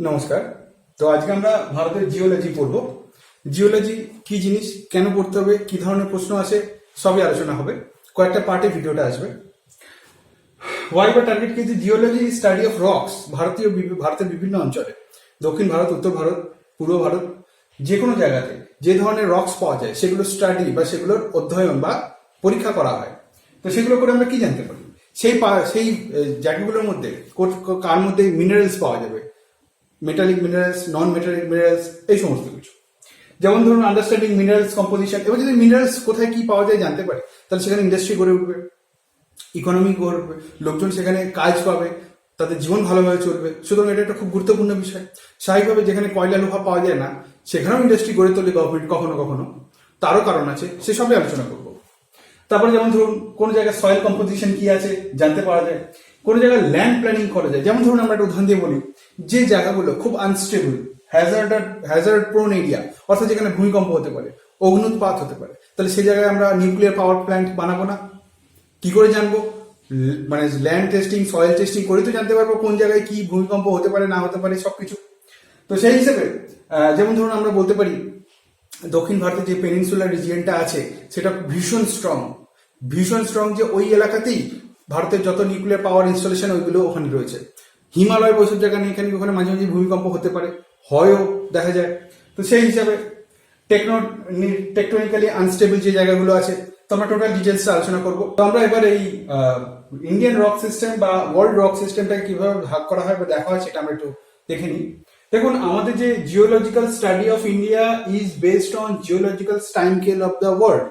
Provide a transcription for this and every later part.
নমস্কার। তো আজকে আমরা ভারতের জিওলজি পড়ব। জিওলজি কি জিনিস, কেন পড়তে হবে, কি ধরনের প্রশ্ন আসে, সবই আলোচনা হবে। কয়েকটা পার্টে ভিডিওটা আসবে। ওয়াই বা টার্গেট কি? জিওলজি স্টাডি অফ রক্স ভারতের বিভিন্ন অঞ্চলে, দক্ষিণ ভারত, উত্তর ভারত, পূর্ব ভারত, যে কোনো জায়গাতে যে ধরনের রক্স পাওয়া যায় সেগুলো স্টাডি বা সেগুলোর অধ্যয়ন বা পরীক্ষা করা হয়। তো সেগুলো করে আমরা কি জানতে পারি? সেই জায়গাগুলোর মধ্যে কার মধ্যে মিনারেলস পাওয়া যাবে, মেটালিক মিনারেলস, নন মেটালিক মিনারেলস, এই সমস্ত কিছু। যেমন ধরুন আন্ডারস্ট্যান্ডিং মিনারেলস কম্পোজিশন। এবার যদি মিনারেলস কোথায় কি পাওয়া যায় জানতে পারি, তাহলে সেখানে ইন্ডাস্ট্রি গড়ে উঠবে, ইকোনমি গড়ে উঠবে, লোকজন সেখানে কাজ পাবে, তাদের জীবন ভালোভাবে চলবে। সুতরাং এটা একটা খুব গুরুত্বপূর্ণ বিষয়। স্বাভাবিকভাবে যেখানে কয়লা লোহা পাওয়া যায় না, সেখানেও ইন্ডাস্ট্রি গড়ে তোলে গভর্নমেন্ট কখনো কখনো, তারও কারণ আছে, সেসবই আলোচনা করবো। তারপরে যেমন ধরুন কোন জায়গায় সয়েল কম্পোজিশন কি আছে জানতে পারা যায়, কোন জায়গায় ল্যান্ড প্ল্যানিং করা যায়। যেমন ধরুন আমরা একটা উদাহরণ দিয়ে বলি, যে জায়গাগুলো খুব আনস্টেবল, হ্যাজার্ড প্রোন এরিয়া, অর্থাৎ যেখানে ভূমিকম্প হতে পারে, অগ্নুৎপাত হতে পারে, তাহলে সেই জায়গায় আমরা নিউক্লিয়ার পাওয়ার প্ল্যান্ট বানাবো না। কি করে জানবো? মানে ল্যান্ড টেস্টিং, সয়েল টেস্টিং করে তো জানতে পারবো কোন জায়গায় কি ভূমিকম্প হতে পারে, না হতে পারে, সবকিছু। তো সেই হিসেবে যেমন ধরুন আমরা বলতে পারি দক্ষিণ ভারতে যে পেনিনসুলার রিজিয়নটা আছে সেটা ভীষণ স্ট্রং, যে ওই এলাকাতেই ভারতের যত নিউক্লিয়ার পাওয়ার ইনস্টলেশন ওইগুলো ওখানে রয়েছে। হিমালয় ওইসব জায়গা নেই, এখানে ওখানে মাঝে মাঝে ভূমিকম্প হতে পারে, হয়ও দেখা যায়। তো সেই হিসাবে টেকটোনিক্যালি আনস্টেবল যে জায়গাগুলো আছে, তো আমরা টোটাল ডিটেলস আলোচনা করবো। তো আমরা এবার এই ইন্ডিয়ান রক সিস্টেম বা ওয়ার্ল্ড রক সিস্টেমটাকে কিভাবে ভাগ করা হয় বা দেখা হয় সেটা আমরা একটু দেখে নিই। দেখুন, আমাদের যে geological study of India is based on geological time scale of the world.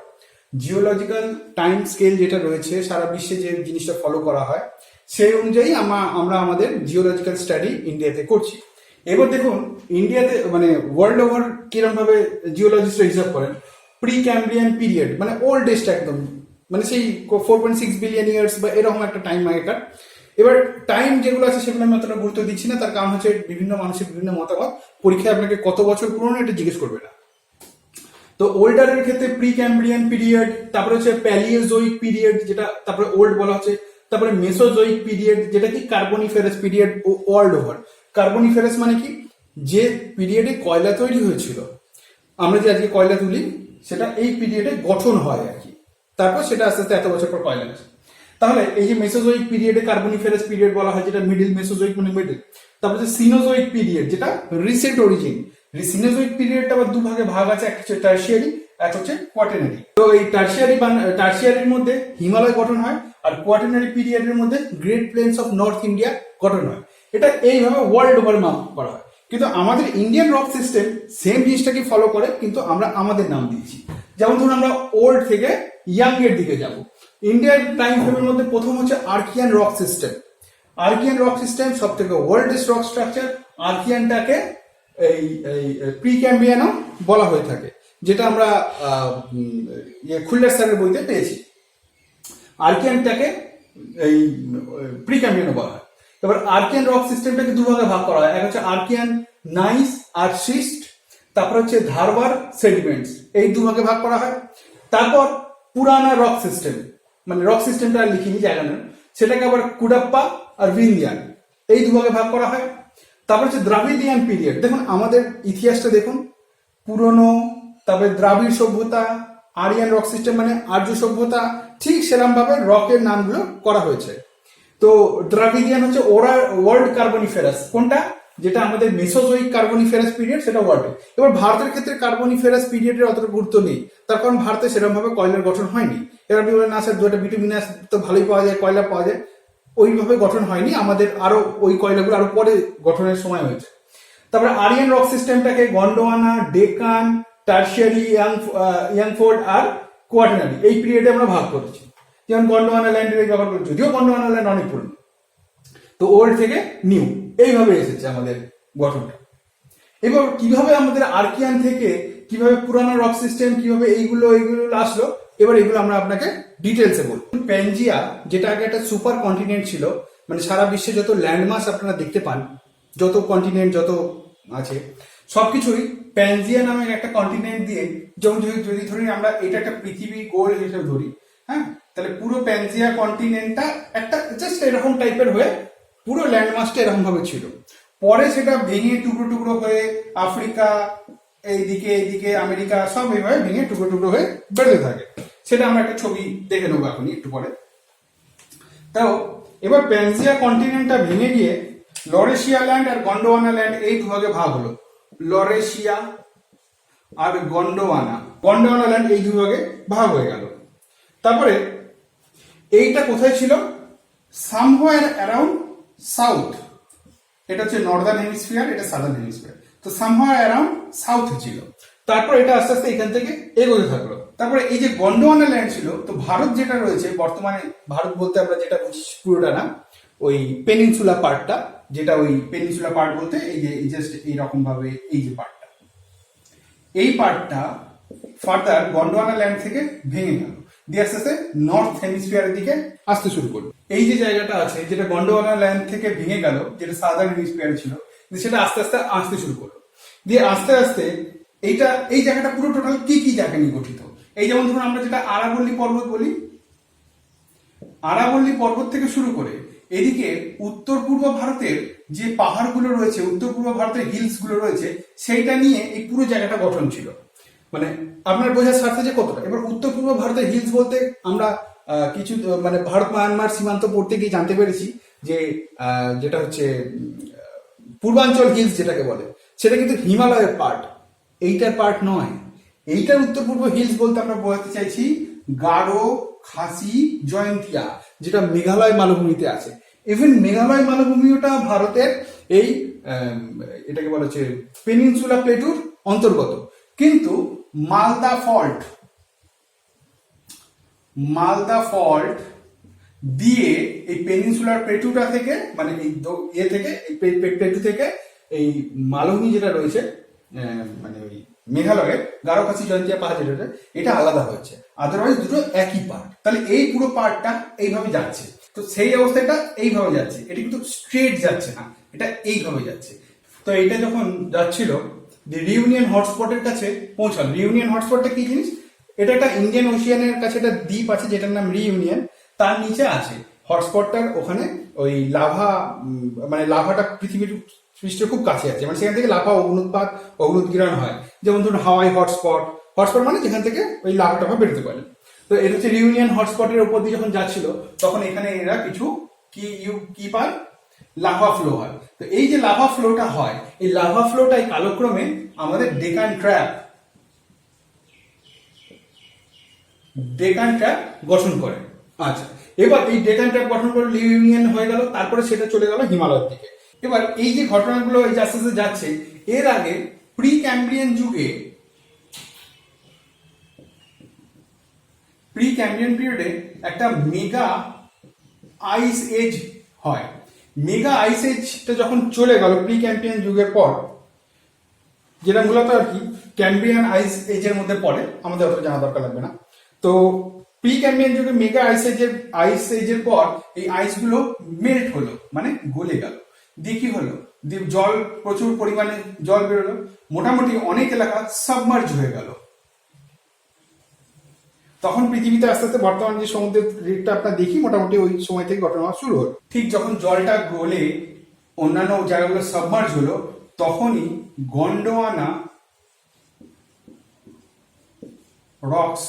Geological time scale যেটা রয়েছে সারা বিশ্বে যে জিনিসটা ফলো করা হয়, সেই অনুযায়ী আমরা আমাদের জিওলজিক্যাল স্টাডি ইন্ডিয়াতে করছি। এবার দেখুন ইন্ডিয়াতে মানে ওয়ার্ল্ড ওভার কিরকম ভাবে জিওলজিস্টরা হিসাব করেন। প্রি ক্যাম্ব্রিয়ান পিরিয়ড মানে ওল্ডেস্ট একদম, মানে সেই 4.6 বিলিয়ন ইয়ার্স বা এরকম একটা টাইম আগেকার। এবার টাইম যেগুলো আছে সেগুলো আমি অতটা গুরুত্ব দিচ্ছি না, তার কারণ হচ্ছে বিভিন্ন মানুষের বিভিন্ন মতামত। পরীক্ষায় আপনাকে কত বছর পুরনো এটা জিজ্ঞেস করবে না। তো ওল্ডারের ক্ষেত্রে প্রি ক্যাম্ব্রিয়ান পিরিয়ড, তারপরে হচ্ছে প্যালিওজোইক পিরিয়ড যেটা তারপরে ওল্ড বলা হচ্ছে, তারপরে মেসোজোইক পিরিয়ড যেটা কি Carboniferous period world over. Carboniferous মানে কি? যে পিরিয়ডে কয়লা তৈরি হয়েছিল, আমরা যে আজকে কয়লা তুলি সেটা এই পিরিয়ডে গঠন হয় আর কি, তারপর সেটা আস্তে আস্তে এত বছর পর কয়লা আসে। তাহলে এই যে মেসোজোইক পিরিয়ডে কার্বনিফেরাস পিরিয়ড বলা হয়, যেটা মিডিল মেসোজোইক মানে মিডিল। তারপর যে সিনোজোইক পিরিয়ড যেটা রিসেন্ট অরিজিন। সিনোজোইক পিরিয়ডটা আবার দুভাগে ভাগ আছে, একটা হচ্ছে টার্সিয়ারি, এক হচ্ছে কোয়াটারনারি। তো এই টার্সিয়ারির মধ্যে হিমালয় গঠন হয়, আর কোয়াটারনারি পিরিয়ডের মধ্যে great planes of north India গঠন হয়। এটা এইভাবে ওয়ার্ল্ড ওভার মাপ করা হয়। কিন্তু আমাদের ইন্ডিয়ান রক সিস্টেম সেম জিনিসটাকে ফলো করে, কিন্তু আমরা আমাদের নাম দিয়েছি। যেমন ধরুন আমরা ওল্ড থেকে ইয়াং এর দিকে যাব। ইন্ডিয়ার টাইম ফ্রেমের মধ্যে প্রথম হচ্ছে Archaean rock system. Archaean rock system সব থেকে ওল্ডেস্ট রক স্ট্রাকচার। আর্কিয়ানটাকে এই প্রি ক্যাম্ব্রিয়ানও বলা হয়ে থাকে, যেটা আমরা খুলনার স্যারের বইতে পেয়েছি। আর্কিয়ানটাকে এই প্রি ক্যাম্ব্রিয়ানও বলা হয়। এবার আর্কিয়ান রক সিস্টেমটাকে দুভাগে ভাগ করা হয়, এক হচ্ছে আর্কিয়ান নাইস আর শিস্ট, তারপর হচ্ছে ধারবার সেডিমেন্টস, এই দুভাগে ভাগ করা হয়। তারপর পুরানা রক সিস্টেম, মানে রক সিস্টেমটা লিখিনি জায়গা না, সেটাকে আবার কুডাপ্পা আর ভিন্দিয়ান, এই দুভাগে ভাগ করা হয়। তারপর হচ্ছে দ্রাবিডিয়ান পিরিয়ড। দেখুন আমাদের ইতিহাসটা দেখুন, পুরনো, তারপরে দ্রাবিড় সভ্যতা, আরিয়ান রক সিস্টেম মানে আর্য সভ্যতা, ঠিক সেরকম ভাবে রকের নামগুলো করা হয়েছে। তো দ্রাবিডিয়ান হচ্ছে ওয়ার্ল্ড কার্বনিফেরাস, কোনটা? যেটা আমাদের মেসোজোইক কার্বনিফেরাস পিরিয়ড, সেটা ওয়ার্ল্ড। এবার ভারতের ক্ষেত্রে কার্বনিফেরাস পিরিয়ডের অতটা গুরুত্ব নেই, তার কারণ ভারতে সেরকম ভাবে কয়লার গঠন হয়নি। এবার আপনি বলেন না স্যার, দুটো বিটুমিনাস তো ভালোই পাওয়া যায়, কয়লা পাওয়া যায়, ওইভাবে গঠন হয়নি, আমাদের আরো ওই কয়লাগুলো আরো পরে গঠনের সময় হয়েছে। তারপরে আরিয়ান রক সিস্টেমটাকে গন্ডোয়ানা, ডেকান, টার্সিয়ারি, ইয়াংফোর্ড আর কোয়াটারনারি এই পিরিয়ডে আমরা ভাগ করেছি। যেমন গন্ডোয়ানা ল্যান্ডের ব্যবহার করি, যদিও গন্ডোয়ানা ল্যান্ড অনেক পুরনো। তো ওল্ড থেকে নিউ এইভাবে এসেছে আমাদের গঠনটা। এবার কিভাবে আমাদের আর্কিয়ান থেকে কিভাবে পুরানো রক সিস্টেম, কিভাবে এইগুলো আসলো, এবার এগুলো আমরা আপনাকে ডিটেলসে বলবো। প্যানজিয়া যেটা আগে একটা সুপার কন্টিনেন্ট ছিল, মানে সারা বিশ্বে যত ল্যান্ডমাস আপনারা দেখতে পান, যত কন্টিনেন্ট যত আছে সবকিছুই প্যানজিয়া নামের একটা কন্টিনেন্ট দিয়ে, যেমন যদি ধরি আমরা এটা একটা পৃথিবী গোল হিসেবে ধরি, হ্যাঁ, তাহলে পুরো প্যানজিয়া কন্টিনেন্টটা একটা জাস্ট এরকম টাইপের হয়ে পুরো ল্যান্ডমাসটা এরকম ভাবে ছিল। পরে সেটা ভেঙে টুকরো টুকরো হয়ে আফ্রিকা, এইদিকে আমেরিকা, সব এইভাবে ভেঙে টুকরো টুকরো হয়ে বেড়ে থাকে। সেটা আমরা একটা ছবি দেখে নেবো এখনই একটু পরে। তাও এবার প্যানজিয়া কন্টিনেন্টটা ভেঙে গিয়ে লরেশিয়া ল্যান্ড আর গন্ডোয়ানা ল্যান্ড এই দুভাগে ভাগ হলো। লরেশিয়া আর গন্ডোয়ানা ল্যান্ড এই দুভাগে ভাগ হয়ে গেল। তারপরে এইটা কোথায় ছিল? Somewhere around south. এটা হচ্ছে নর্দার্ন হেমিস্ফিয়ার, এটা সাদার্ন হেমিস্ফিয়ার। তো সামহোয়ার অ্যারাউন্ড সাউথ ছিল। তারপর এটা আস্তে আস্তে এখান থেকে এগোতে থাকলো। তারপরে এই যে গন্ডোয়ানা ল্যান্ড ছিল, তো ভারত যেটা রয়েছে বর্তমানে, ভারত বলতে আমরা যেটা বুঝি পুরোটা না, ওই পেনিনসুলা পার্টটা, যেটা ওই পেনিনসুলা পার্ট বলতে এই যে জাস্ট এইরকম ভাবে এই যে পার্টটা, এই পার্টটা ফার্দার গন্ডোয়ানা ল্যান্ড থেকে ভেঙে গেল, দিয়ে আস্তে আস্তে নর্থ হেমিস্ফিয়ারের দিকে আসতে শুরু করলো। এই যে জায়গাটা আছে যেটা গন্ডোয়ানা ল্যান্ড থেকে ভেঙে গেল, যেটা সাদার্ন হেমিস্ফিয়ারে ছিল, সেটা আস্তে আস্তে আসতে শুরু করলো। দিয়ে আস্তে আস্তে এই জায়গাটা পুরো টোটাল কি কি জায়গা নিয়ে গঠিত? এই যেমন ধরুন আমরা যেটা আরাবল্লী পর্বত বলি, আরাবল্লী পর্বত থেকে শুরু করে এদিকে উত্তর পূর্ব ভারতের যে পাহাড়গুলো রয়েছে, উত্তর পূর্ব ভারতের হিলস গুলো রয়েছে, সেইটা নিয়ে এই পুরো জায়গাটা গঠন ছিল। মানে আপনার বোঝার স্বার্থে যে কতটা। এবার উত্তর পূর্ব ভারতের হিলস বলতে আমরা কিছু মানে ভারত মায়ানমার সীমান্ত পড়তে গিয়ে জানতে পেরেছি যে যেটা হচ্ছে পূর্বাঞ্চল হিলস যেটাকে বলে, সেটা কিন্তু হিমালয়ের পার্ট, এইটার পার্ট নয়। এইটার উত্তর পূর্ব হিলস বলতে আমরা বোঝাতে চাইছি গারো, খাসি, জয়ন্তিয়া, যেটা মেঘালয় মালভূমিতে আছে। ইভেন মেঘালয় মালভূমিটা ভারতের এই এটাকে বলা হচ্ছে পেনিনসুলা প্লেটুর অন্তর্গত। কিন্তু মালদা ফল্ট দিয়ে এই পেনিনসুলার প্লেটুটা থেকে, মানে এই প্লেটু থেকে এই মালভূমি যেটা রয়েছে মানে ওই মেঘালয়ের গারো, খাসি, জয়ন্তিয়া পাহাড় যেটা, এটা আলাদা হচ্ছে। আদারওয়াইজ দুটো একই পার্ট। তাহলে এই পুরো পার্টটা এইভাবে যাচ্ছে। তো সেই অবস্থাটা এইভাবে যাচ্ছে, এটা কিন্তু স্ট্রেট যাচ্ছে না, এটা এইভাবে যাচ্ছে। তো এটা যখন যাচ্ছিল রিউনিয়ন হটস্পটের কাছে পৌঁছাল। রিউনিয়ন হটস্পটটা কি জিনিস? এটা একটা ইন্ডিয়ান ওশিয়ানের কাছে একটা দ্বীপ আছে যেটার নাম রিউনিয়ন, তার নিচে আছে হটস্পটটার। ওখানে ওই লাভা, মানে লাভাটা পৃথিবীর পৃষ্ঠের খুব কাছে আছে, মানে সেখান থেকে লাভা অগ্নুৎগীরণ হয়। যেমন ধরুন হাওয়াই হটস্পট মানে যেখান থেকে ওই লাভাটা বেরোতে পারে। তো এটা হচ্ছে রিউনিয়ন হটস্পটের উপর দিয়ে যখন যাচ্ছিল, তখন এখানে এরা কিছু কি পায়? লাভা ফ্লো হয়। তো এই যে লাভা ফ্লোটা হয়, এই লাভা ফ্লোটাই কালক্রমে আমাদের ডেকান ট্র্যাপ গঠন করে। আচ্ছা, এবার এই ডেকান ট্র্যাপ গঠন করে রিউনিয়ন হয়ে গেল, তারপরে সেটা চলে গেল হিমালয়ের দিকে। এবার এই যে ঘটনাগুলো এই আস্তে আস্তে যাচ্ছে, এর আগে প্রি ক্যাম্ব্রিয়ান পিরিয়ডে একটা মেগা আইস এজ হয়। মেগা আইস এজটা যখন চলে গেল প্রি ক্যাম্ব্রিয়ান যুগের পর, যেটা মূলত আর কি ক্যাম্ব্রিয়ান আইস এজের মধ্যে পড়ে, আমাদের অত জানা দরকার লাগবে না। তো প্রি ক্যাম্ব্রিয়ান যুগে মেগা আইস এজের পর এই আইসগুলো মেল্ট হলো, মানে গলে গেল। দিয়ে কি হলো? জল, প্রচুর পরিমাণে জল বেরোলো, মোটামুটি অনেক এলাকা সাবমার্জ হয়ে গেল। তখন পৃথিবীতে আস্তে আস্তে বর্তমান যে সমুদ্রের রেটটা আপনার দেখি, মোটামুটি ওই সময় থেকে ঘটনা শুরু হলো। ঠিক যখন জলটা গলে অন্যান্য জায়গাগুলো সাবমার্জ হলো, তখনই গন্ডোয়ানা রক্স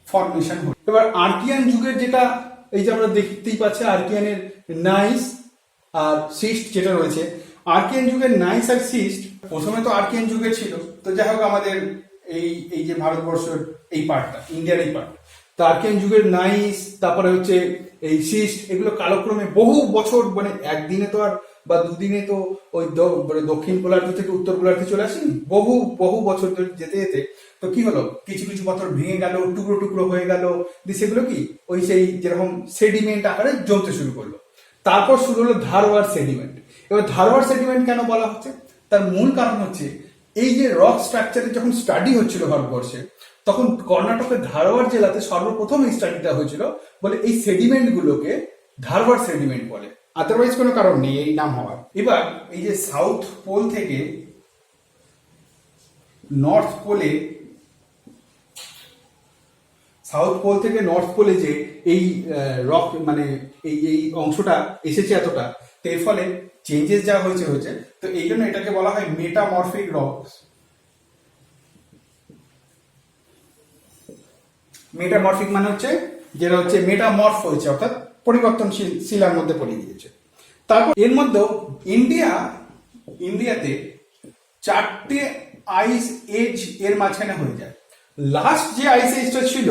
ফর্মেশন হলো। এবার আর্কিয়ান যুগের যেটা, এই যে আমরা দেখতেই পাচ্ছি আর্কিয়ানের নাইস আর সিস্ট যেটা রয়েছে, আর্কিয়ান যুগের নাইস আর সিস্ট প্রথমে তো আর্কিয়ান যুগে ছিল। তো যাই হোক, আমাদের এই যে ভারতবর্ষের এই পার্টটা, ইন্ডিয়ার এই পার্ট, তো আর্কিয়ান যুগের নাইস, তারপরে হচ্ছে এই সিস্ট, এগুলো কালক্রমে বহু বছর, মানে একদিনে তো আর বা দুদিনে তো ওই দক্ষিণ গোলার্ধ থেকে উত্তর গোলার্ধে চলে আসেনি, বহু বছর ধরে যেতে যেতে তো কি হলো, কিছু কিছু পাথর ভেঙে গেল, টুকরো টুকরো হয়ে গেল, দিয়ে সেগুলো কি ওই সেই যেরকম সেডিমেন্ট আকারে জমতে শুরু করলো। তারপর শুরু হলো ধারওয়ার সেডিমেন্ট। এবার ধারওয়ার সেডিমেন্ট কেন বলা হচ্ছে? তার মূল কারণ হচ্ছে এই যে রক স্ট্রাকচারের যখন স্টাডি হচ্ছিল ভারতবর্ষে, তখন কর্ণাটকের ধারওয়ার জেলাতে সর্বপ্রথম এই স্টাডিটা হয়েছিল বলে এই সেডিমেন্ট গুলোকে ধারওয়ার সেডিমেন্ট বলে। আদারওয়াইজ কোনো কারণ নেই এই নাম হওয়ার। এবার এই যে সাউথ পোল থেকে নর্থ পোলে যে এই রক, মানে এই অংশটা এসেছে এতটা, তো এর ফলে চেঞ্জেস যা হয়েছে হয়েছে, তো এই জন্য এটাকে বলা হয় মেটামরফিক রকস। মেটামরফিক মানে হচ্ছে যেটা হচ্ছে মেটামরফ হয়েছে, অর্থাৎ পরিবর্তনশীল শিলার মধ্যে পড়ে গিয়েছে। তারপর এর মধ্যে ইন্ডিয়াতে 4টে আইস এজ এর মাঝখানে হয়ে যায়। লাস্ট যে আইস এজটা ছিল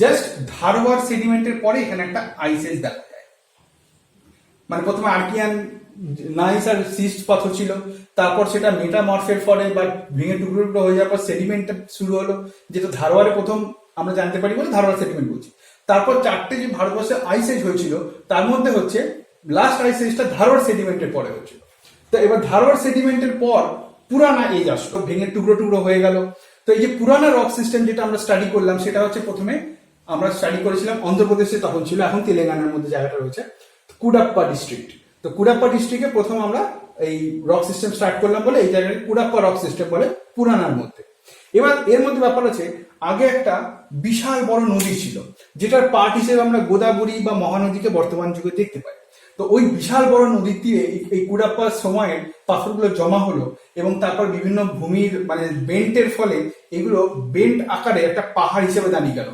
জাস্ট ধারওয়ার সেডিমেন্টের পরে এখানে একটা আইস এজ দেখা যায়। মানে প্রথমে আর্কিয়ান নাইস আর সিস্ট পাথর ছিল, তারপর সেটা মেটামরফের ফলে বা ভেঙে টুকরো টুকরো হয়ে যাওয়ার পর সেডিমেন্ট শুরু হলো, যেটা ধারওয়ারে প্রথম আমরা জানতে পারি বলে ধারওয়ার সেডিমেন্ট বলছি। তারপর 4টে যে ভারতবর্ষে আইস এজ হয়েছিল তার মধ্যে হচ্ছে লাস্ট আইস এজটা ধারওয়ার সেডিমেন্টের পরে হয়েছিল। তো এবার ধারওয়ার সেডিমেন্টের পর পুরানা এজ আসলো, ভেঙে টুকরো টুকরো হয়ে গেল। তো এই যে পুরানা রক সিস্টেম যেটা আমরা স্টাডি করলাম সেটা হচ্ছে প্রথমে আমরা স্টাডি করেছিলাম অন্ধ্রপ্রদেশে, তখন ছিল, এখন তেলেঙ্গানার মধ্যে জায়গাটা রয়েছে, কুডাপ্পা ডিস্ট্রিক্ট। তো কুডাপ্পা ডিস্ট্রিক্টে প্রথম আমরা এই রক সিস্টেম স্টার্ট করলাম বলে এই জায়গায় কুডাপ্পা রক সিস্টেম বলে পুরানার মধ্যে। এবার এর মধ্যে ব্যাপার আছে, আগে একটা বিশাল বড় নদী ছিল যেটার পার্ট হিসেবে আমরা গোদাবরী বা মহানদীকে বর্তমান যুগে দেখতে পাই। তো ওই বিশাল বড় নদী দিয়ে এই কুডাপ্পার সময়ে পাথরগুলো জমা হলো এবং তারপর বিভিন্ন ভূমির মানে বেন্টের ফলে এগুলো বেন্ট আকারে একটা পাহাড় হিসেবে দাঁড়িয়ে গেল।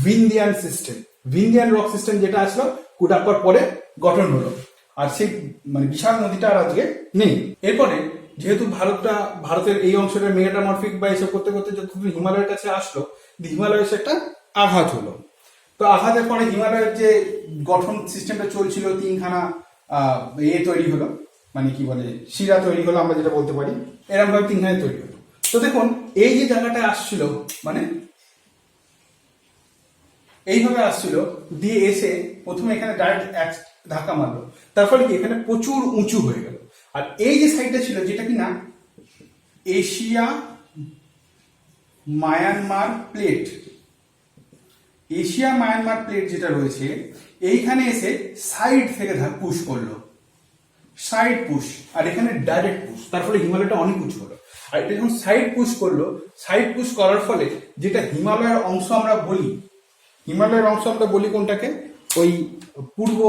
ভিন্দিয়ান সিস্টেম, ভিন্দিয়ান রক সিস্টেম যেটা আসলো কুডাপ্পার পরে গঠন হলো। আর সেই মানে বিশাল নদীটা আর আজকে নেই। এরপরে যেহেতু ভারতের এই অংশটা মেটামরফিক বা এসব করতে করতে যতক্ষণ হিমালয়ের কাছে আসলো, হিমালয়ের একটা আঘাত হলো। তো আঘাতের পরে হিমালয়ের যে গঠন সিস্টেমটা চলছিল, তিনখানা তৈরি হলো, মানে কি বলে শিরা তৈরি হলো, আমরা যেটা বলতে পারি এরকম ভাবে তিনখানে তৈরি হলো। তো দেখুন এই যে জায়গাটা আসছিল মানে এইভাবে আসছিল, দিয়ে এসে প্রথমে এখানে ডাইরেক্ট এক ধাক্কা মারলো, তার ফলে কি এখানে প্রচুর উঁচু হয়ে গেল। আর এই যে সাইডটা ছিল যেটা কিনা Asia Myanmar plate, Asia Myanmar plate যেটা রয়েছে এইখানে এসে সাইড থেকে পুশ করলো, সাইড পুশ, আর এখানে ডাইরেক্ট পুশ, তার ফলে হিমালয়টা অনেক উঁচু হলো। আর এটা যখন সাইড পুশ করলো, সাইড পুশ করার ফলে যেটা হিমালয়ের অংশ আমরা বলি, হিমালয়ের অংশ আমরা বলি কোনটাকে, ওই পূর্ব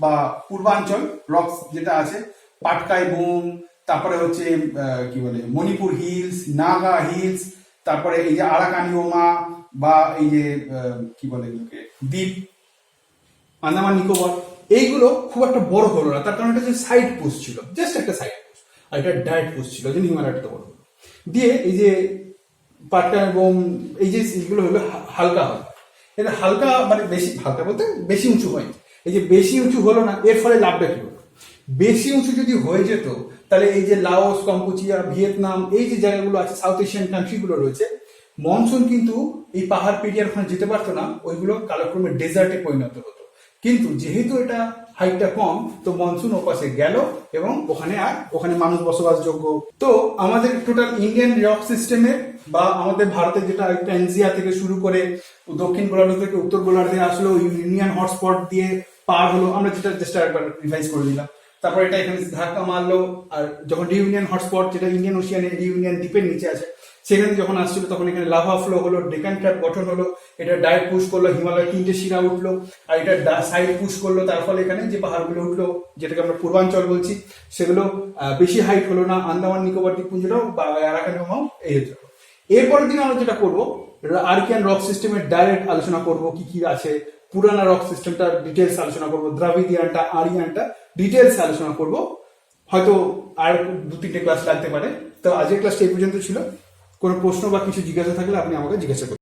বা পূর্বাঞ্চল রক্স যেটা আছে, পাটকাই বুম, তারপরে হচ্ছে কি বলে মণিপুর হিলস, নাগা হিলস, তারপরে এই যে আরাকানিওমা বা এই যে কি বলে দ্বীপ আন্দামান নিকোবর, এইগুলো খুব একটা বড় হলো না, তার কারণ এটা যে সাইড পুশ ছিল, জাস্ট একটা সাইড পুশ, আর এটা ডাইরেক্ট পুশ ছিল, যেন হিমালয়টা বড় হলো। দিয়ে এই যে পাটকাই বুম, এই যে এইগুলো হলো হালকা হালকা, এটা হালকা মানে বেশি হালকা বলতে বেশি উঁচু হয়নি। এই যে বেশি উঁচু হলো না, এর ফলে লাভটা কি হলো, বেশি উঁচু যদি হয়ে যেত তাহলে এই যে লাওস, কম্বোডিয়া, ভিয়েতনাম, এই যে জায়গাগুলো আছে সাউথ এশিয়ান কান্ট্রিগুলো রয়েছে, মনসুন কিন্তু এই পাহাড় পেরিয়ার ওখানে যেতে পারতো না, ওইগুলো কালক্রমে ডেজার্টে পরিণত হতো। কিন্তু যেহেতু এটা হাইটটা কম, তো মনসুন ওপাশে গেল এবং ওখানে মানুষ বসবাসযোগ্য। তো আমাদের টোটাল ইন্ডিয়ান রক সিস্টেমের বা আমাদের ভারতের যেটা ট্যানজিয়া থেকে শুরু করে দক্ষিণ গোলার্ধ থেকে উত্তর গোলার্ধে আসলো, ইউনিয়ন হটস্পট দিয়ে পার হলো, আমরা যেটা জাস্ট একবার রিভাইজ করে দিলাম। তারপর এটা এখানে ধাক্কা মারলো, আর যখন রিউনিয়ন হটস্পট যেটা ইন্ডিয়ান ওশিয়ানের রিউনিয়ন দ্বীপের নিচে আছে সেখানে যখন আসছিল, তখন এখানে লাভা ফ্লো হলো, ডেকান ট্র্যাপ গঠন হলো, এটা ডাইরেক্ট পুশ করলো, হিমালয় 3টে শিরা উঠলো, আর এটা সাইড পুশ করলো, তার ফলে এখানে যে পাহাড়গুলো উঠলো যেটাকে আমরা পূর্বাঞ্চল বলছি সেগুলো বেশি হাইট হলো না, আন্দামান নিকোবর দ্বীপপুঞ্জটাও বা আরাকানিওমাও এই হচ্ছে। এরপরের দিন আমরা যেটা করবো আর্কিয়ান রক সিস্টেমের ডাইরেক্ট আলোচনা করব, কি কি আছে, পুরানা রক সিস্টেমটা ডিটেলস আলোচনা করবো, দ্রাবিডিয়ানটা, আরিয়ানটা ডিটেলস আলোচনা করব। হয়তো আর 2-3টে ক্লাস লাগতে পারে। তো আজকের ক্লাসটা এই পর্যন্ত ছিল। কোনো প্রশ্ন বা কিছু জিজ্ঞাসা থাকলে আপনি আমাকে জিজ্ঞাসা করুন।